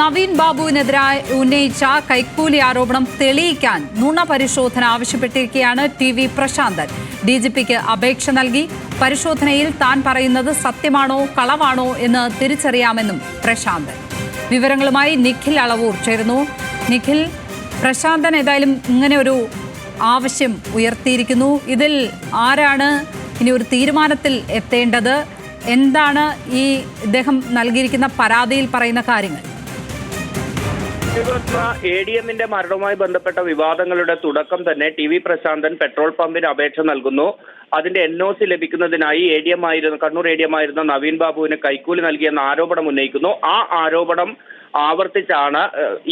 നവീൻ ബാബുവിനെതിരായി ഉന്നയിച്ച കൈക്കൂലി ആരോപണം തെളിയിക്കാൻ നുണ പരിശോധന ആവശ്യപ്പെട്ടിരിക്കുകയാണ് ടി.വി. പ്രശാന്തൻ. DGPക്ക് അപേക്ഷ നൽകി. പരിശോധനയിൽ താൻ പറയുന്നത് സത്യമാണോ കളവാണോ എന്ന് തിരിച്ചറിയാമെന്നും പ്രശാന്തൻ. വിവരങ്ങളുമായി നിഖിൽ അളവൂർ ചേരുന്നു. നിഖിൽ, പ്രശാന്തൻ ഏതായാലും ഇങ്ങനെ ഒരു ആവശ്യം ഉയർത്തിയിരിക്കുന്നു. ഇതിൽ ആരാണ് ഇനി ഒരു തീരുമാനത്തിൽ എത്തേണ്ടത്? എന്താണ് ഈ ഇദ്ദേഹം നൽകിയിരിക്കുന്ന പരാതിയിൽ പറയുന്ന കാര്യങ്ങൾ? ADMന്റെ മരണവുമായി ബന്ധപ്പെട്ട വിവാദങ്ങളുടെ തുടക്കം തന്നെ ടി.വി. പ്രശാന്തൻ പെട്രോൾ പമ്പിന് അപേക്ഷ നൽകുന്നു. അതിന്റെ NOC ലഭിക്കുന്നതിനായി കണ്ണൂർ ADM ആയിരുന്ന നവീൻ ബാബുവിന് കൈക്കൂലി നൽകിയെന്ന ആരോപണം ഉന്നയിക്കുന്നു. ആ ആരോപണം ആവർത്തിച്ചാണ്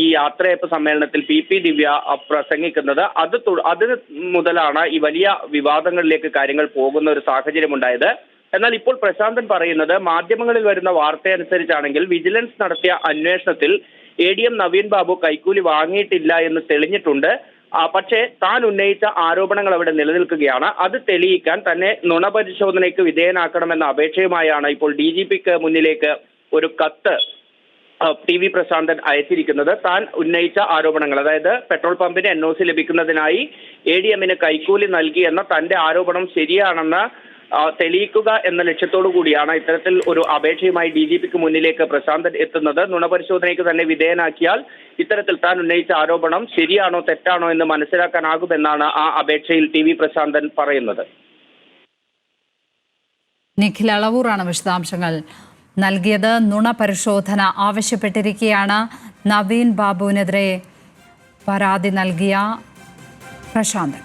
ഈ യാത്രയപ്പ് സമ്മേളനത്തിൽ PP ദിവ്യ പ്രസംഗിക്കുന്നത്. അത് മുതലാണ് ഈ വലിയ വിവാദങ്ങളിലേക്ക് കാര്യങ്ങൾ പോകുന്ന ഒരു സാഹചര്യം ഉണ്ടായത്. എന്നാൽ ഇപ്പോൾ പ്രശാന്തൻ പറയുന്നത് മാധ്യമങ്ങളിൽ വരുന്ന വാർത്തയനുസരിച്ചാണെങ്കിൽ വിജിലൻസ് നടത്തിയ അന്വേഷണത്തിൽ ADM നവീൻ ബാബു കൈക്കൂലി വാങ്ങിയിട്ടില്ല എന്ന് തെളിഞ്ഞിട്ടുണ്ട്. പക്ഷേ താൻ ഉന്നയിച്ച ആരോപണങ്ങൾ അവിടെ നിലനിൽക്കുകയാണ്. അത് തെളിയിക്കാൻ തന്നെ നുണപരിശോധനയ്ക്ക് വിധേയനാക്കണമെന്ന അപേക്ഷയുമായാണ് ഇപ്പോൾ DGPക്ക് മുന്നിലേക്ക് ഒരു കത്ത് ടി.വി. പ്രശാന്തൻ അയച്ചിരിക്കുന്നത്. താൻ ഉന്നയിച്ച ആരോപണങ്ങൾ, അതായത് പെട്രോൾ പമ്പിന് NOC ലഭിക്കുന്നതിനായി ADMന് കൈക്കൂലി നൽകി എന്ന തന്റെ ആരോപണം ശരിയാണെന്ന് തെളിയിക്കുക എന്ന ലക്ഷ്യത്തോടു കൂടിയാണ് ഇത്തരത്തിൽ ഒരു അപേക്ഷയുമായി DGPക്ക് മുന്നിലേക്ക് പ്രശാന്തൻ എത്തുന്നത്. നുണപരിശോധനയ്ക്ക് തന്നെ വിധേയനാക്കിയാൽ ഇത്തരത്തിൽ താൻ ഉന്നയിച്ച ആരോപണം ശരിയാണോ തെറ്റാണോ എന്ന് മനസ്സിലാക്കാനാകുമെന്നാണ് ആ അപേക്ഷയിൽ ടി.വി. പ്രശാന്തൻ പറയുന്നത്. നിഖിൽ അളവൂറാണ് വിശദാംശങ്ങൾ നൽകിയത്. നുണ പരിശോധന ആവശ്യപ്പെട്ടിരിക്കുകയാണ് നവീൻ ബാബുവിനെതിരെ പരാതി നൽകിയ പ്രശാന്തൻ.